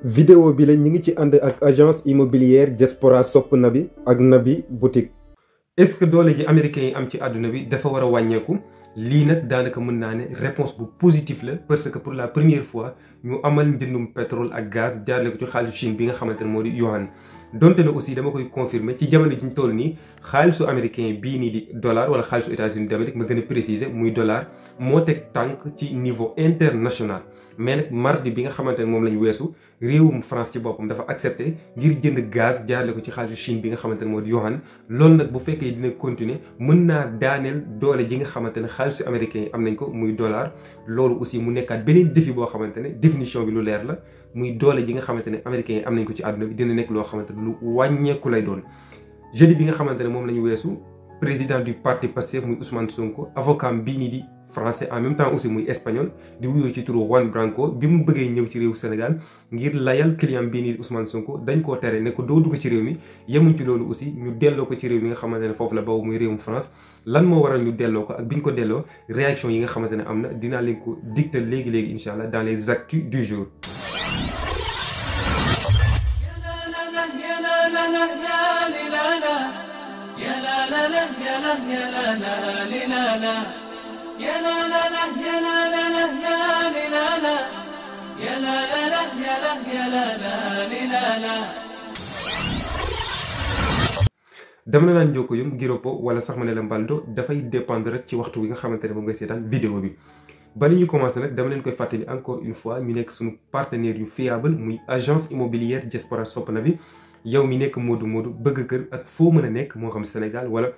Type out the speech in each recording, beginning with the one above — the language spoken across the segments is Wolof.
vidéo bi la ñi ngi ci ànd ak agence immobilière Diaspora Sopp Nabi ak Nabi boutique. est-ce que doole ji américains yi am ci àdduna bi dafa war a wàññeeku lii nag daanaka mën naa ne réponse bu positif la parce que pour la première fois ñu amal njëndum pétrole ak gaz jaarale ko ci xaalisu Chine bi nga xamante ne moo di yuan. donte ne aussi dama koy confirmer ci jamono ji ñu toll nii xaalisu américain bii nii di dollar wala xaalisu États-Unis d'Amérique ma gën a préciser muy dollar moo teg tànk ci niveau international. mais nag mardi bi nga xamante ne moom lañ weesu réewum France ci boppam dafa accepté ngir jënd gaz jaarale ko ci xaalisu Chine bi nga xamante ne moo di yuan. loolu nag bu fekkee dina continuer mën naa daaneel doole ji nga xamante ne xaalisu américain yi am nañ ko muy dollar. loolu aussi mu nekkaat beneen défi boo xamante ne définition bi lu leer la muy doole ji nga xamante ne américains yi am nañ ko ci àdduna bi dina nekk loo xamante ne lu wàññeeku lay doon. jeudi bi nga xamante ne moom la ñu weesu président du parti Pastef muy Ousmane Sonko avocat bii nii di français en même temps aussi muy espagnol di wuyoo ci turu Juan Branco bi mu bëggee ñëw ci réew Sénégal ngir layal client bii nii di Ousmane Sonko dañ koo tere ne ko doo dugg ci réew mi yemuñ ci loolu aussi ñu delloo ko ci réew mi nga xamante ne foofu la baw muy réewum France. lan moo waral ñu delloo ko ak bi ñu ko delloo réaction yi nga xamante ne am na dinaa leen ko digtal léegi-léegi incha allah dans les actus du jour. dama la naan njoko yum giropo wala sax ma ne la mbaldo dafay dépendre rek ci waxtu wi nga xamante ne moom ngay seetaan vidéo bi. ba li ñu commencé nag dama leen koy fàttali encore une fois ñu nekk suñu partenaire yu fiable muy agence immobilière Diaspora Sopp Nabi. yow mi nekk moodu bëgg kër ak foo mën a nekk moo xam Sénégal wala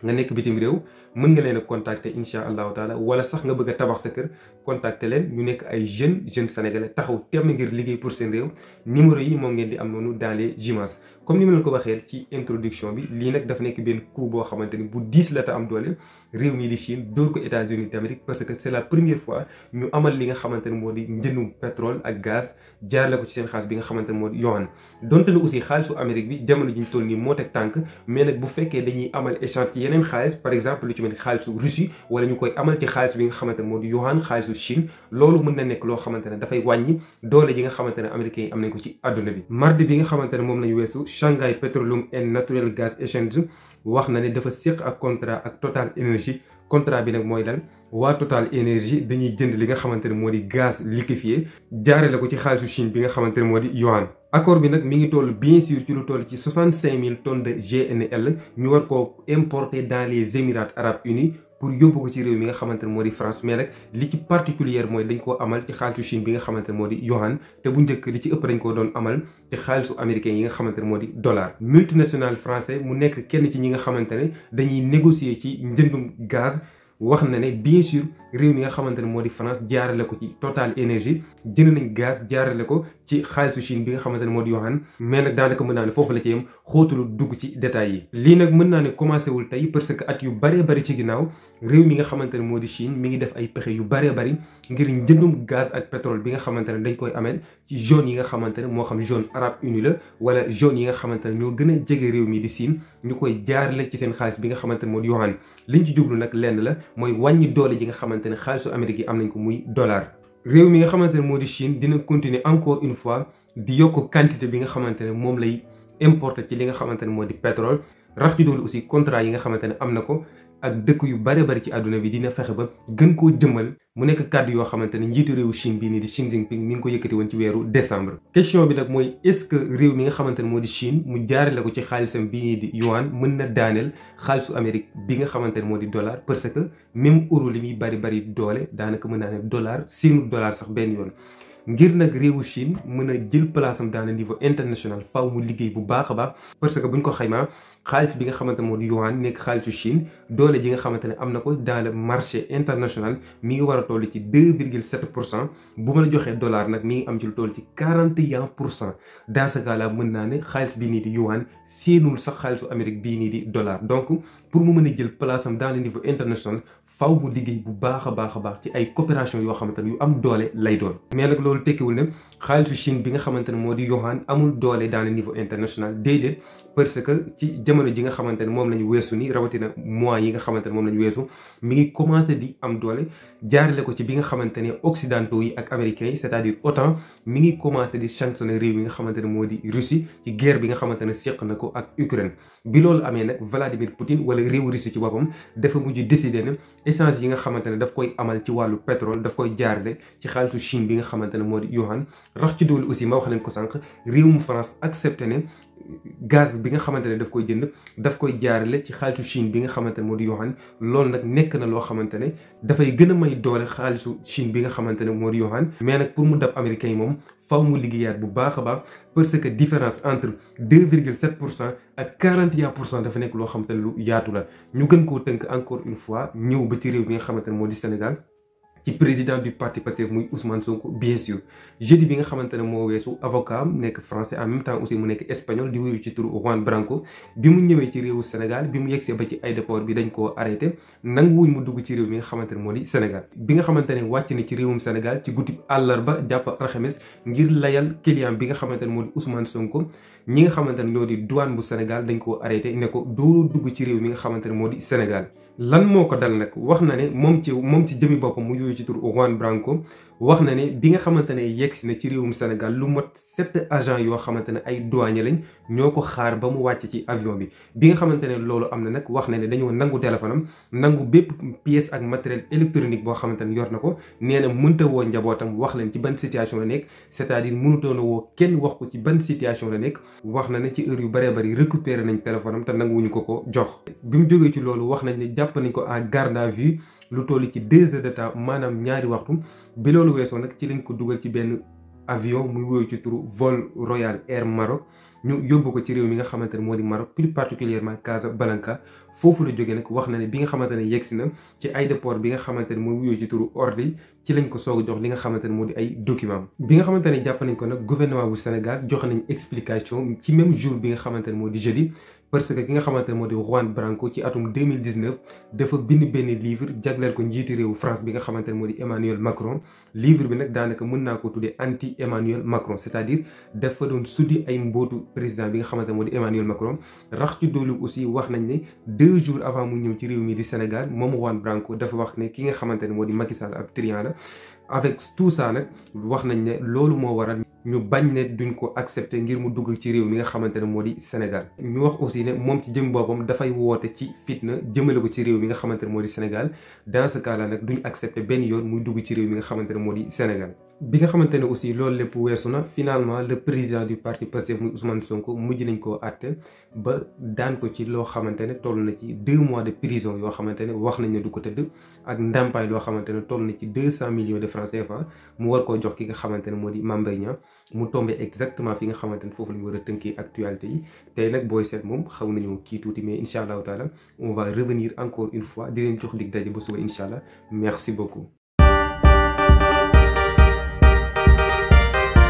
nga nekk bitim réew mën nga leen a contacter incha allahu taala wala sax nga bëgg a tabax sa kër contacter leen ñu nekk ay jeunes sénégalais taxaw temm ngir liggéey pour seen réew. numéro yi moom ngeen di am noonu dans les images. comme ni ma leen ko waxee ci introduction bi lii nag dafa nekk benn coup boo xamante ni bu diis la te am doole réew mi di Chine dóor ko États-Unis d'Amérique parce que c'est la première fois ñu amal li nga xamante ne moo di njëndum pétrole ak gaz jaarale ko ci seen xaalis bi nga xamante ne moo di yuan. donte ne aussi xaalisu Amérique bi jamono ji ñu toll nii moo teg tànk mais nag bu fekkee dañuy amal échange ci yeneen xaalis par exemple lu ci mel ni xaalisu Russie wala ñu koy amal ci xaalis bi nga xamante ne moo di yuan xaalisu Chine loolu mën na nekk loo xamante ne dafay wàññi doole ji nga xamante ne américains yi am nañ ko ci àdduna bi. mardi bi nga xamante ne moom lañu weesu Shanghai Petroleum and Natural Gas Exchange wax na ne dafa séq ak contrat ak Total Energy. contrat bi nag mooy lan waa Total Énergie dañuy jënd li nga xamante ne moo di gaz liquéfié jaarale ko ci xaalisu Chine bi nga xamante ne moo di yuan. accord bi nag mi ngi toll bien sûr ci lu toll ci 65 000 tonnes de GNL ñu war koo importer dans les Émirats Arabes Unis pour yóbbu ko ci réew mi nga xamante ne moo di France. mais nag li ci particulier mooy dañ koo amal ci xaalisu Chine bi nga xamante ne moo di yuan te bu njëkk li ci ëpp dañ koo doon amal ci xaalisu américain yi nga xamante ne moo di dollar. multinational français mu nekk kenn ci ñi nga xamante ne dañuy négocier ci njëndum gaz. wax na ne bien sûr réew mi nga xamante ne moo di France jaarale ko ci Total Énergie jënd nañ gaz jaarale ko ci xaalisu Chine bi nga xamante ne moo di yuan. mais nag daanaka mën naa ne foofu la ci yem xóotalu dugg ci détails yi. lii nag mën naa ne commencé wul tey parce que at yu bëree bëri ci ginnaaw réew mi nga xamante ne moo di Chine mi ngi def ay pexe yu bëree bëri ngir njëndum gaz ak pétrole bi nga xamante ne dañ koy amee ci zone yi nga xamante ne moo xam zone arabe unie la wala zone yi nga xamante ne ñoo gën a jege réew mi di Chine ñu koy jaarale ci seen xaalis bi nga xamante ne moo di yuan. liñ ci jublu nag lenn la mooy wàññi doole ji nga xamante ne xaalisu Amérique yi am nañ ko muy dollar. réew mi nga xamante ne moo di Chine dina continuer encore une fois di yokk quantité bi nga xamante ne moom lay importer ci li nga xamante ne moo di pétrole. rax ci doolu aussi contrat yi nga xamante ne am na ko ak dëkk yu bare bari ci àdduna bi dina fexe ba gën koo jëmmal. mu nekk kàddu yoo xamante ne njiitu réewu Chine bii nii di Xi Jinping mi ngi ko yëkkati woon ci weeru décembre. question bi nag mooy est-ce que réew mi nga xamante ne moo di Chine mu jaarale ko ci xaalisam bii nii di yuan mën na daaneel xaalisu Amérique bi nga xamante ne moo di dollar parce que même euro li muy bari doole daanaka mën naa ne dollar seenu dollar sax benn yoon. ngir nag réewu Chine mën a jël place am dans le niveau international faaw mu liggéey bu baax a baax parce que buñ ko xaymaa xaalis bi nga xamante ne moo di yuan nekk xaalisu Chine doole ji nga xamante ne am na ko dans le marché international mi ngi war a toll ci 2,7%. bu ma la joxee dollar nag mi ngi am ci lu toll ci 41%. dans ce cas là mën naa ne xaalis bii nii di yuan seenul sax xaalisu Amérique bii nii di dollar. donc pour mu mën a jël place am dans le niveau international faw mu liggéey bu baax a baax ci ay coopération yoo xamante ne yu am doole lay doon. mais nag loolu tekkiwul ne xaalisu Chine bi nga xamante ne moo di yuan amul doole dans le niveau international déedéet, parce que ci jamono ji nga xamante ne moom la ñu weesu ni rawatina mois yi nga xamante ne moom la ñu weesu mi ngi commencé di am doole jaarale ko ci bi nga xamante ne occidentaux yi ak américains yi c'est-à-dire OTAN mi ngi commencé di sanctionner réew yi nga xamante ne moo di Russie ci guerre bi nga xamante ne seq na ko ak Ukraine. bi loolu amee nag Vladimir Poutine wala réewu Russie ci boppam dafa mujj décider ne échange yi nga xamante ne daf koy amal ci wàllu pétrole daf koy jaarale ci xaalisu Chine bi nga xamante ne moo di yuan. rax ci doolu aussi ma wax leen ko sànq réewum France accepté ne gaz bi nga xamante ne daf koy jënd daf koy jaarale ci xaalisu Chine bi nga xamante ne moo di yuan. loolu nag nekk na loo xamante ne dafay gën a may doole xaalisu Chine bi nga xamante ne moo di yuan. mais nag pour mu dab américains yi moom faw mu liggéeyaat bu baax a baax parce que différence entre 2,7% ak 41% dafa nekk loo xamante ne lu yaatu la. ñu gën koo tënk encore une fois ñëw ba ci réew bi nga xamante ne moo di Sénégal ci président du parti Pastef muy Ousmane Sonko bien sûr. jeudi bi nga xamante ne moo weesu avocat am nekk français en même temps aussi mu nekk espagnol di wuyu ci turu Juan Branco bi mu ñëwee ci réewu Sénégal bi mu yegsee ba ci aéroport bi dañ koo arrêté nanguwuñ mu dugg ci réew mi nga xamante ne moo di Sénégal. bi nga xamante ne wàcc na ci réewum Sénégal ci guddi àllarba jàpp alxames ngir layal client bi nga xamante ne moo di Ousmane Sonko ñi nga xamante ne ñoo di douane bu Sénégal dañ koo arrêté ne ko doo dugg ci réew mi nga xamante ne moo di Sénégal. lan moo ko dal nag wax na ne moom ci jëmi boppam mu yooyu ci tur Juan Branco wax na ne bi nga xamante ne yegsi na ci réewum Sénégal lu mot 7 agents yoo xamante ne ay douanier lañ ñoo ko xaar ba mu wàcc ci avion bi. bi nga xamante ne loolu am na nag wax na ne dañoo nangu téléphone am nangu bépp pièce ak matériel électronique boo xamante ne yor na ko. nee na mënta woo njabootam wax leen ci ban situation la nekk c'est-à-dire mënutoon a woo kenn wax ko ci ban situation la nekk. wax na ne ci heure yu bëree bëri récupéré nañ téléphone am te nanguwuñu ko jox. bi mu jógee ci loolu wax nañ ne jàpp nañ ko en garde à vue lu toll ci 2 heures de temps maanaam ñaari waxtu. bi loolu weesoo nag ci lañ ko dugal ci benn avion muy wóoyu ci turu vol Royal Air Maroc ñu yóbbu ko ci réew mi nga xamante ne moo di Maroc plus particulièrement Casablanca. foofu la jógee nag wax na ne bi nga xamante ne yegsi na ci aéroport bi nga xamante ne mooy wuyoo ci turu Orly ci lañ ko soog a jox li nga xamante ne moo di ay documents. bi nga xamante ne jàpp nañ ko nag gouvernement bu Sénégal joxe nañ explication ci même jour bi nga xamante ne moo di jeudi. parce que ki nga xamante ne moo di Juan Branco ci atum 2019 dafa bind benn livre jagleel ko njiiti réewu France bi nga xamante ne moo di Emmanuel Macron. livre bi nag daanaka mën naa ko tuddee anti Emmanuel Macron c'est-à-dire dafa doon suddi ay mbootu président bi nga xamante ne moo di Emmanuel Macron. rax ci doolu aussi wax nañ ne 2 jours avant mu ñëw ci réew mi di Sénégal moom Juan Branco dafa wax ne ki nga xamante ne moo di Macky Sall ab triant la. avec tout ça nag wax nañ ne loolu moo waral ñu bañ ne duñ ko accepter ngir mu dugg ci réew mi nga xamante ne moo di Sénégal. ñu wax aussi ne moom ci jëm boppam dafay woote ci fitna jëmale ko ci réew mi nga xamante ne moo di Sénégal. dans ce cas là nag duñ accepter benn yoon muy dugg ci réew mi nga xamante ne moo di Sénégal. bi nga xamante ne aussi loolu lépp weesu na finalement le président du parti Pastef muy Ousmane Sonko mujj nañ koo àtte ba daan ko ci loo xamante ne toll na ci 2 mois de prison yoo xamante ne wax nañ ne du ko tëdd ak ndàmpaay loo xamante ne toll na ci 200 millions de francs CFA mu war koo jox ki nga xamante ne moo di Mame Mbaye Niang mu tombé exactement fi nga xamante ne foofu la ñu war a tënkee actualité yi. tey nag booy seet moom xaw nañu kii tuuti mais incha allahu taala on va revenir encore une fois di leen jox dig daje ba suba incha allah merci beaucoup.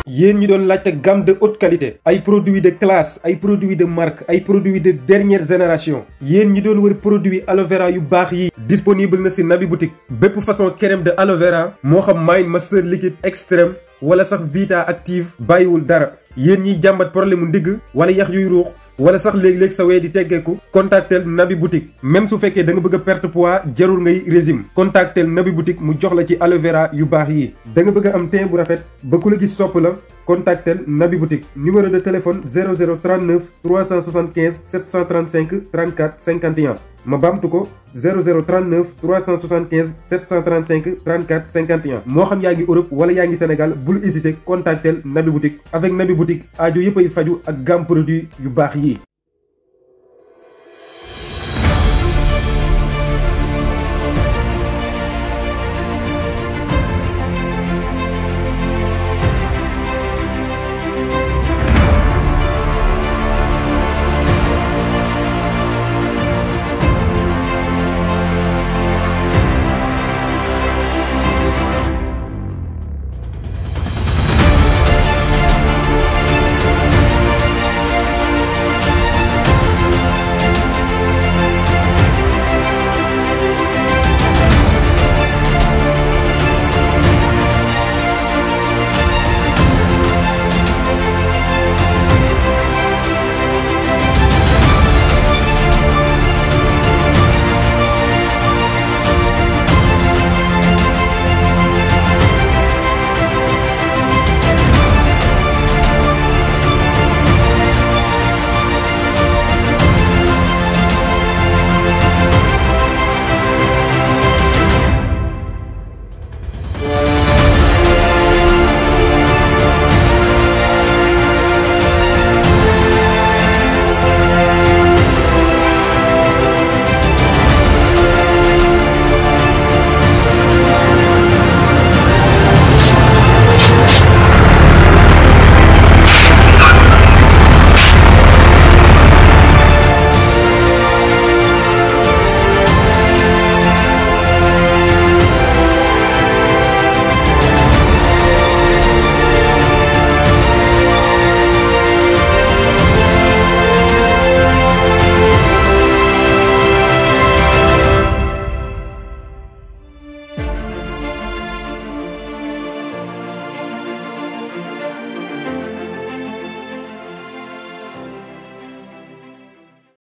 yéen ñi doon laajte gamme de haute qualité ay produits de classe ay produits de marque ay produits de dernière génération yéen ñi doon wër produit aloe vera yu baax yi disponible na ci Nabi Boutique bépp façon crème de aloe vera moo xam Mind Master liquide extrême wala sax Vita active bàyyiwul dara yéen ñiy jàmbat problème mu ndigg wala yax yuy ruux wala sax léeg-léeg sa wee di teggeeku contactel Nabi Boutique même su fekkee da nga bëgg a perte poids jarul ngay régime contactel Nabi Boutique mu jox la ci aloe vera yu baax yi da nga bëgg a am teint bu rafet ba ku la gis sopp la contactel Nabi Boutique numéro de téléphone 0039 375 735 34 51 ma baamtu ko 0039 375 735 34 51 moo xam yaa ngi Europe wala yaa ngi Sénégal bul hésiter contactel Nabi Boutique avec Nabi Boutique aajo yëpp ay faju ak gamme produit yu baax yi